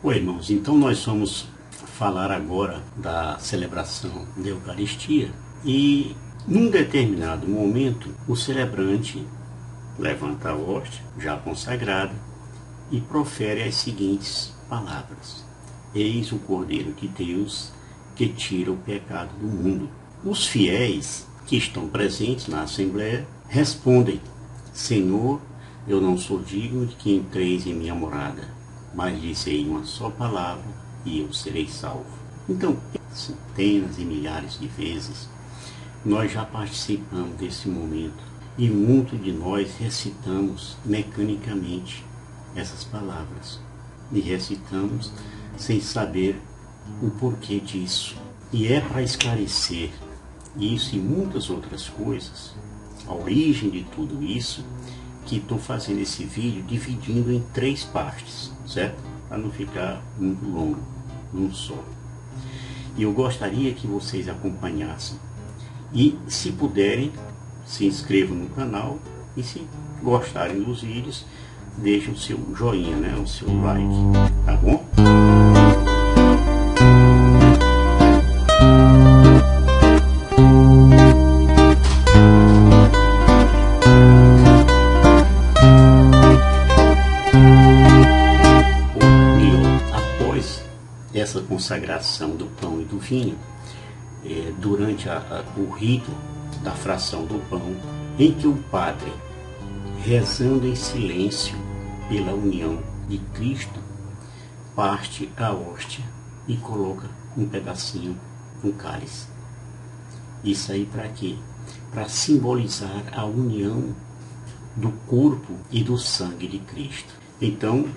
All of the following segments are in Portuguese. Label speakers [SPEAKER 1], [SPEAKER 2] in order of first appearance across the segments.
[SPEAKER 1] Oi, irmãos, então nós vamos falar agora da celebração da Eucaristia e, num determinado momento, o celebrante levanta a hóstia, já consagrada, e profere as seguintes palavras: Eis o Cordeiro de Deus que tira o pecado do mundo. Os fiéis que estão presentes na Assembleia respondem: Senhor, eu não sou digno de que entreis em minha morada, mas dizei uma só palavra e eu serei salvo. Então, centenas e milhares de vezes, nós já participamos desse momento e muitos de nós recitamos mecanicamente essas palavras e recitamos sem saber o porquê disso. E é para esclarecer isso e muitas outras coisas, a origem de tudo isso, que estou fazendo esse vídeo dividindo em 3 partes, certo? Para não ficar muito longo, num só. E eu gostaria que vocês acompanhassem. E, se puderem, se inscrevam no canal. E se gostarem dos vídeos, deixem o seu joinha, né? O seu like, tá bom? Essa consagração do pão e do vinho, durante o rito da fração do pão, em que o padre, rezando em silêncio pela união de Cristo, parte a hóstia e coloca um pedacinho no cálice. Isso aí para quê? Para simbolizar a união do corpo e do sangue de Cristo. Então,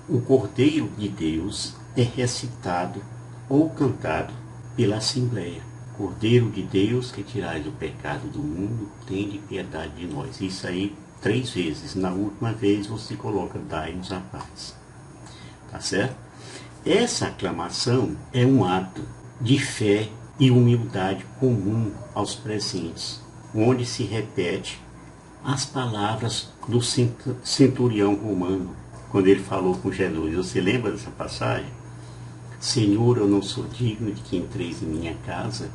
[SPEAKER 1] o Cordeiro de Deus é recitado ou cantado pela Assembleia. Cordeiro de Deus, que tirais o pecado do mundo, tende piedade de nós. Isso aí 3 vezes. Na última vez você coloca: dai-nos a paz. Tá certo? Essa aclamação é um ato de fé e humildade comum aos presentes, onde se repete as palavras do centurião romano, quando ele falou com Jesus. Você lembra dessa passagem? Senhor, eu não sou digno de que entreis em minha casa,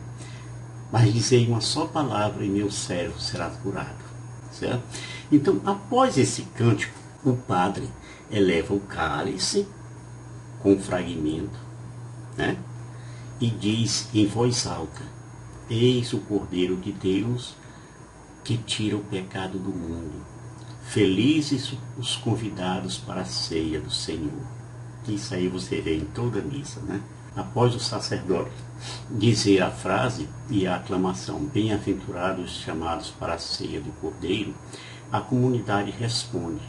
[SPEAKER 1] mas dizei uma só palavra e meu servo será curado. Certo? Então, após esse cântico, o padre eleva o cálice com um fragmento, né? E diz em voz alta: Eis o Cordeiro de Deus que tira o pecado do mundo. Felizes os convidados para a ceia do Senhor. Isso aí você vê em toda a missa, né? Após o sacerdote dizer a frase e a aclamação: bem-aventurados os chamados para a ceia do Cordeiro, a comunidade responde: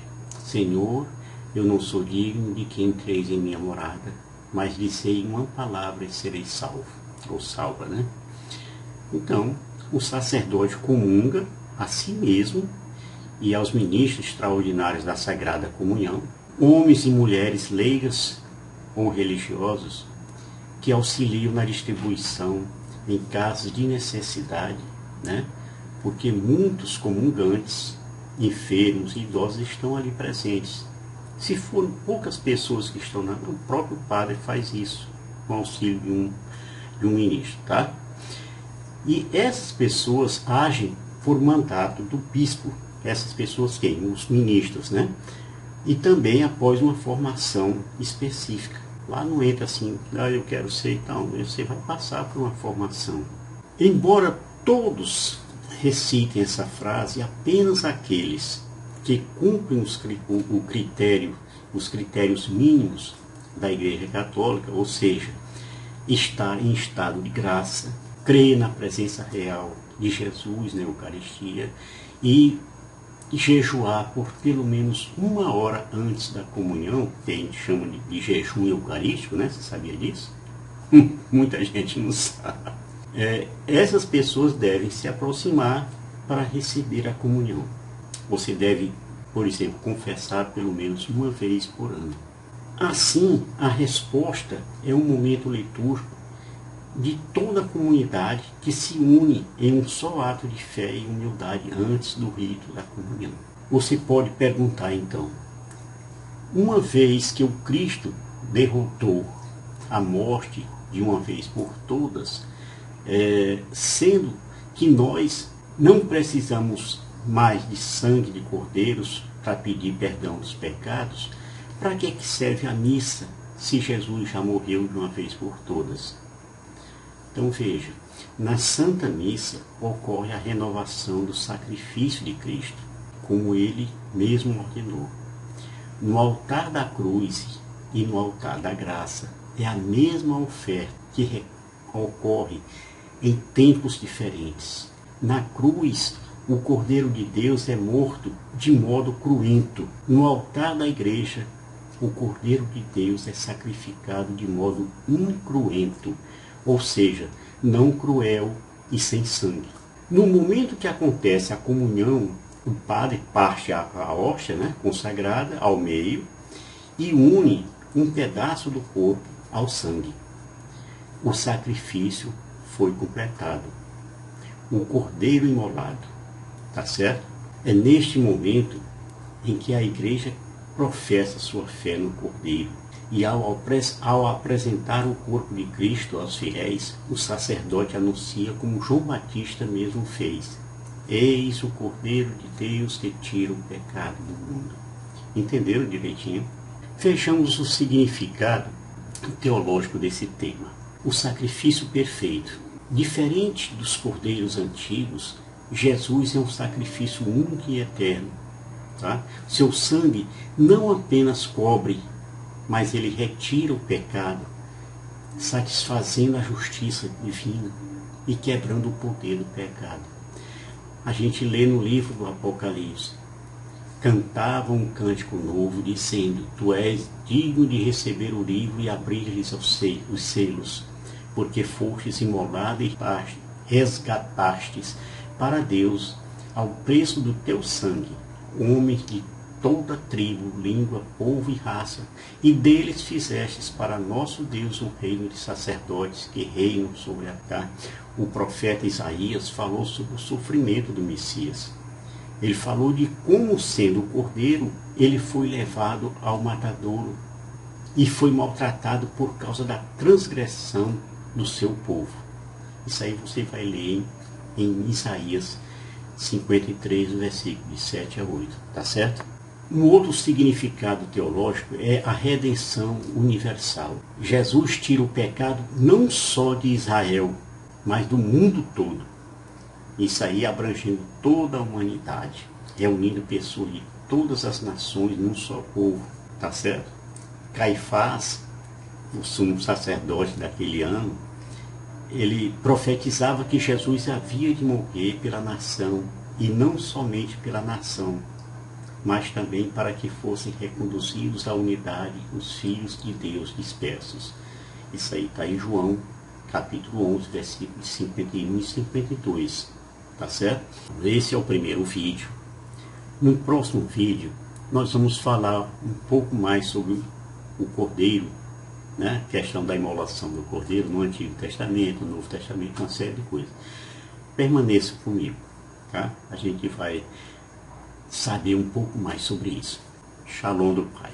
[SPEAKER 1] Senhor, eu não sou digno de que entreis em minha morada, mas dizei uma palavra e serei salvo, ou salva, né? Então, o sacerdote comunga a si mesmo e aos ministros extraordinários da Sagrada Comunhão, homens e mulheres leigas ou religiosos que auxiliam na distribuição em casos de necessidade, né? Porque muitos comungantes, enfermos e idosos estão ali presentes. Se forem poucas pessoas que estão lá, o próprio padre faz isso, com auxílio de um ministro, tá? E essas pessoas agem por mandato do bispo. Essas pessoas quem? Os ministros, né? E também após uma formação específica. Lá não entra assim: eu quero ser e tal. Você vai passar por uma formação. Embora todos recitem essa frase, apenas aqueles que cumprem os critérios mínimos da Igreja Católica, ou seja, estar em estado de graça, crer na presença real de Jesus na Eucaristia e jejuar por pelo menos 1 hora antes da comunhão, que a gente chama de jejum eucarístico, né? Você sabia disso? Muita gente não sabe. Essas pessoas devem se aproximar para receber a comunhão. Você deve, por exemplo, confessar pelo menos 1 vez por ano. Assim, a resposta é um momento litúrgico de toda a comunidade que se une em um só ato de fé e humildade antes do rito da comunhão. Você pode perguntar então: uma vez que o Cristo derrotou a morte de uma vez por todas, sendo que nós não precisamos mais de sangue de cordeiros para pedir perdão dos pecados, para que serve a missa se Jesus já morreu de uma vez por todas? Então veja, na Santa Missa ocorre a renovação do sacrifício de Cristo, como ele mesmo ordenou. No altar da cruz e no altar da graça é a mesma oferta que ocorre em tempos diferentes. Na cruz, o Cordeiro de Deus é morto de modo cruento. No altar da igreja, o Cordeiro de Deus é sacrificado de modo incruento, ou seja, não cruel e sem sangue. No momento que acontece a comunhão, o padre parte a hóstia, consagrada ao meio e une um pedaço do corpo ao sangue. O sacrifício foi completado. O cordeiro imolado, tá certo? É neste momento em que a igreja professa sua fé no cordeiro. E ao apresentar o corpo de Cristo aos fiéis, o sacerdote anuncia como João Batista mesmo fez: eis o Cordeiro de Deus que tira o pecado do mundo. Entenderam direitinho? Vejamos o significado teológico desse tema. O sacrifício perfeito. Diferente dos cordeiros antigos, Jesus é um sacrifício único e eterno. Tá? Seu sangue não apenas cobre, mas ele retira o pecado, satisfazendo a justiça divina e quebrando o poder do pecado. A gente lê no livro do Apocalipse: cantavam um cântico novo, dizendo: tu és digno de receber o livro e abrir-lhes os selos, porque fostes imolado e resgatastes para Deus, ao preço do teu sangue, homens de toda tribo, língua, povo e raça, e deles fizestes para nosso Deus um reino de sacerdotes que reinam sobre a terra. O profeta Isaías falou sobre o sofrimento do Messias. Ele falou de como, sendo o cordeiro, ele foi levado ao matadouro e foi maltratado por causa da transgressão do seu povo. Isso aí você vai ler em Isaías 53, versículo de 7 a 8, tá certo? Um outro significado teológico é a redenção universal. Jesus tira o pecado não só de Israel, mas do mundo todo. Isso aí abrangendo toda a humanidade, reunindo pessoas de todas as nações num só povo, tá certo? Caifás, o sumo sacerdote daquele ano, ele profetizava que Jesus havia de morrer pela nação, e não somente pela nação, mas também para que fossem reconduzidos à unidade os filhos de Deus dispersos. Isso aí está em João, capítulo 11, versículos 51 e 52. Tá certo? Esse é o primeiro vídeo. No próximo vídeo, nós vamos falar um pouco mais sobre o Cordeiro, questão da imolação do Cordeiro no Antigo Testamento, no Novo Testamento, uma série de coisas. Permaneça comigo, tá? A gente vai saber um pouco mais sobre isso. Shalom do Pai.